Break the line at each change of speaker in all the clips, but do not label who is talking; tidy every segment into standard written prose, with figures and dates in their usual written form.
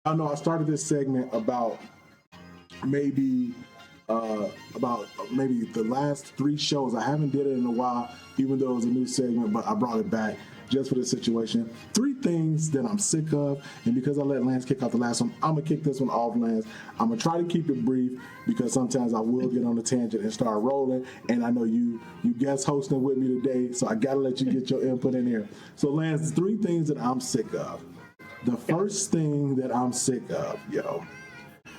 I know I started this segment maybe about maybe the last three shows. I haven't did it in a while, even though it was a new segment, but I brought it back just for the situation. Three things that I'm sick of, and because I let Lance kick off the last one, I'm gonna kick this one off, Lance. I'm gonna try to keep it brief because sometimes I will get on a tangent and start rolling. And I know you guest hosting with me today, so I gotta let you get your input in here. So, Lance, three things that I'm sick of. The first thing that I'm sick of,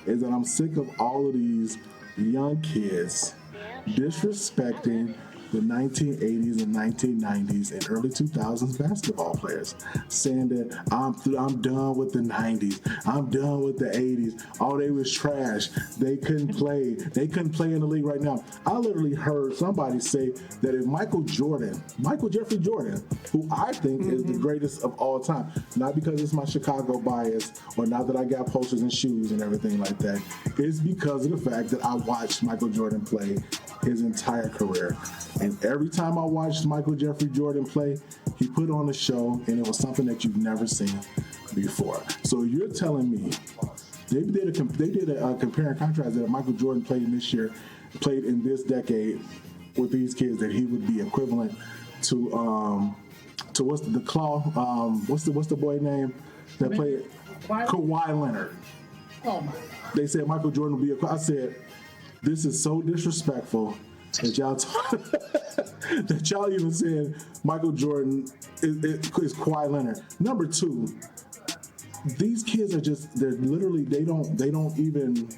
is that I'm sick of all of these young kids disrespecting the 1980s and 1990s and early 2000s basketball players, saying that I'm done with the 90s, I'm done with the 80s. Oh, they was trash. They couldn't play. They couldn't play in the league right now. I literally heard somebody say that if Michael Jeffrey Jordan, who I think is the greatest of all time, not because it's my Chicago bias or not that I got posters and shoes and everything like that, it's because of the fact that I watched Michael Jordan play his entire career. And every time I watched Michael Jeffrey Jordan play, he put on a show, and it was something that you've never seen before. So you're telling me they did a compare and contrast that Michael Jordan played in this decade with these kids, that he would be equivalent to what's the boy name that played Kawhi Leonard.
Oh my!
They said Michael Jordan would be I said, this is so disrespectful that that y'all even saying Michael Jordan is Kawhi Leonard. Number two, these kids are they're literally they don't even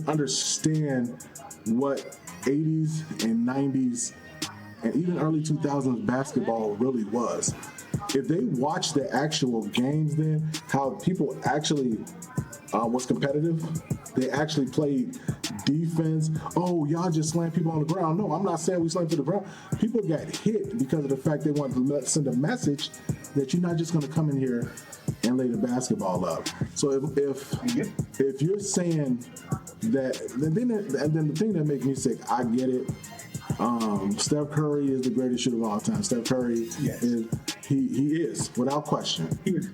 understand what 80s and 90s and even early 2000s basketball really was. If they watch the actual games, then how people actually was competitive, they actually played defense. Oh, y'all just slam people on the ground. No, I'm not saying we slam to the ground. People got hit because of the fact they wanted to send a message that you're not just going to come in here and lay the basketball up. So if you're saying that, and then the thing that makes me sick, I get it. Steph Curry is the greatest shooter of all time. Steph Curry he is without question. Yes.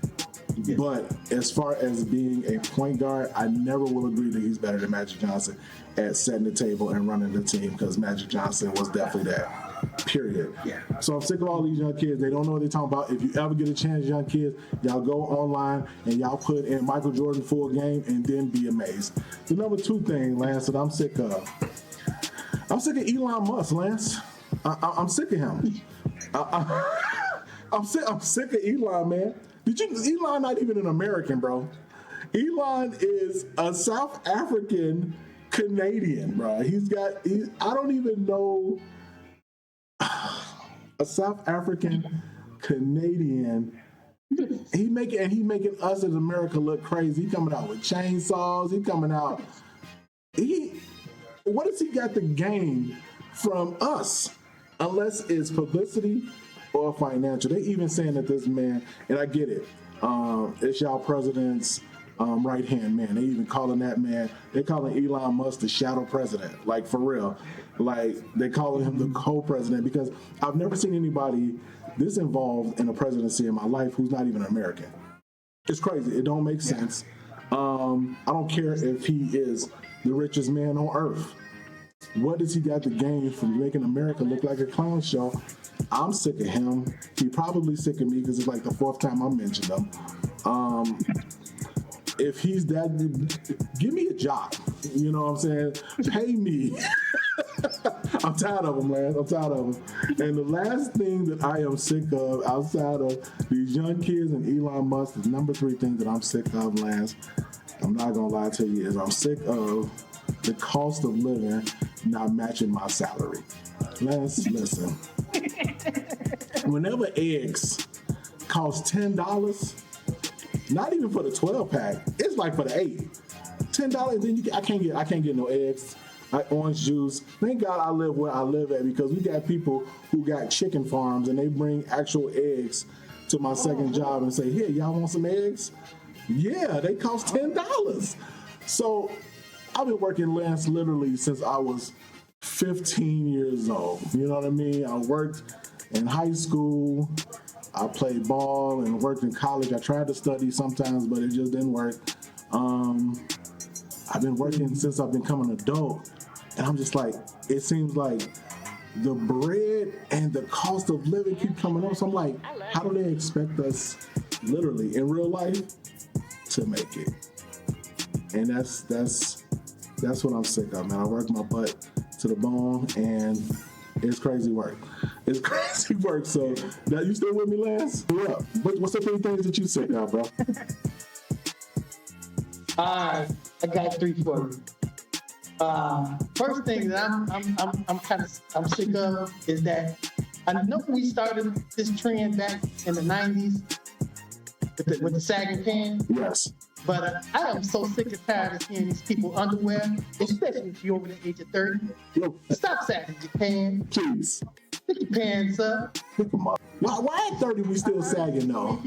But as far as being a point guard, I never will agree that he's better than Magic Johnson at setting the table and running the team, because Magic Johnson was definitely that. Period. Yeah. So I'm sick of all these young kids. They don't know what they're talking about. If you ever get a chance, young kids, y'all go online and y'all put in Michael Jordan full game and then be amazed. The number two thing, Lance, that I'm sick of. I'm sick of Elon Musk, Lance. I'm sick of him. I'm sick of Elon, man. Elon not even an American, bro. Elon is a South African Canadian, bro. I don't even know, a South African Canadian. He making us as America look crazy. He coming out with chainsaws. He coming out. What does he got to gain from us? Unless it's publicity or financial. They even saying that this man, and I get it, it's y'all president's right hand man. They even calling that man, they calling Elon Musk the shadow president, like for real. Like they calling him the co-president, because I've never seen anybody this involved in a presidency in my life who's not even American. It's crazy. It don't make sense. I don't care if he is the richest man on earth. What does he got to gain from making America look like a clown show? I'm sick of him. He probably sick of me because it's like the fourth time I mentioned him. If he's that, give me a job. You know what I'm saying? Pay me. I'm tired of him, Lance. I'm tired of him. And the last thing that I am sick of outside of these young kids and Elon Musk, the number three thing that I'm sick of, Lance, I'm not going to lie to you, is I'm sick of the cost of living not matching my salary. Lance, listen. Whenever eggs cost $10, not even for the 12-pack, it's like for the 8. $10, then I can't get no eggs. Orange juice. Thank God I live where I live at, because we got people who got chicken farms and they bring actual eggs to my second job and say, "Here, y'all want some eggs?" Yeah, they cost $10. So I've been working, Lance, literally since I was 15 years old. You know what I mean? I worked in high school. I played ball and worked in college. I tried to study sometimes, but it just didn't work. I've been working since I've become an adult, and I'm just like, it seems like the bread and the cost of living keep coming up. So I'm like, how do they expect us, literally in real life, to make it? And that's what I'm sick of, man. I work my butt to the bone, and it's crazy work. It's crazy work. So now you still with me, Lance? Yeah. What's the 3 things that you sick of, bro?
I got 3 for you. First thing that I'm sick of is that I know we started this trend back in the 90s with the sagging pants.
Yes.
But I am so sick and tired of seeing these people underwear, especially if you're over the age of 30.
Yo,
Stop sagging your pants.
please.
Pick your pants up.
Pick them up. Why at 30 we still sagging though?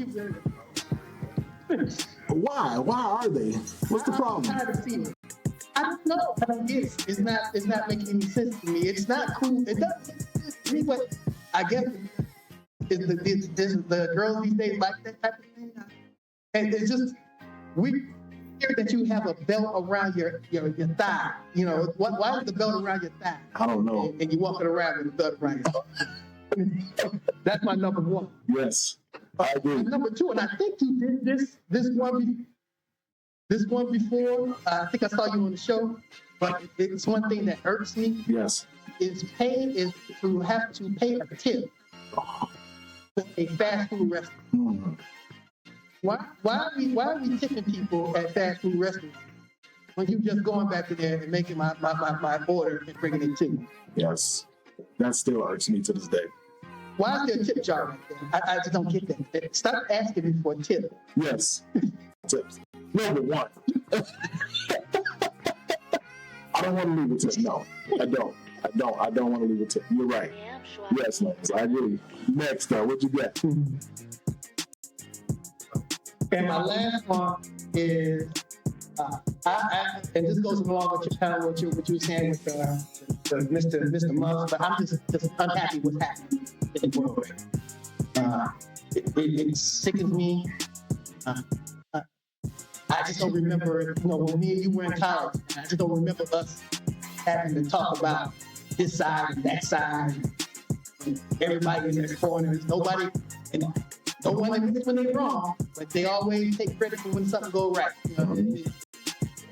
Why? Why are they? What's the problem?
I'm tired of seeing it. I don't know. I don't get it. It's not making any sense to me. It's not cool. It doesn't make sense to me, but I guess the girls these days like that type of thing. And it's just, we hear that you have a belt around your thigh. You know, why is the belt around your thigh?
I don't know.
And you walking around with a belt around your thigh. That's my number 1.
Yes, I agree.
Number 2, and I think you did this one before. I think I saw you on the show, but it's one thing that irks me.
Yes.
Is to have to pay a tip for a fast food restaurant.
Mm-hmm.
Why are we tipping people at fast food restaurants when you just going back in there and making my order and bringing it to me?
Yes. That still irks me to this day.
Why is there a tip jar right there? I just don't get that. Stop asking me for a tip.
Yes. Tips. Number 1. I don't want to leave a tip. No, I don't. I don't want to leave a tip. You're right.
Yeah, I'm sure.
Yes, Lance, I agree. Next, what you got?
And my last one is, and this goes along with what you were saying with Mr. Musk, but I'm just unhappy what's happening in the world right now. It sickens me. I just don't remember, when me and you were in college, I just don't remember us having to talk about this side and that side, and everybody in their corners. Nobody, and no one admits when they're wrong, but they always take credit for when something goes right.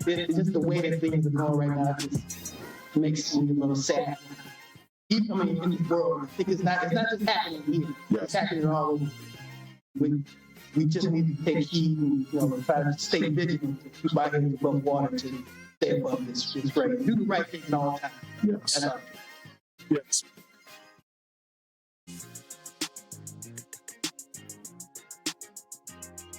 It's just the way that things are going right now. Just makes me a little sad. In the world, I think it's not just happening here.
Yes.
It's happening all over. We just need to take heed and try to stay vigilant to keep our heads above water to stay above this rate. Do the right thing at all times.
Yes.
That's all.
Yes.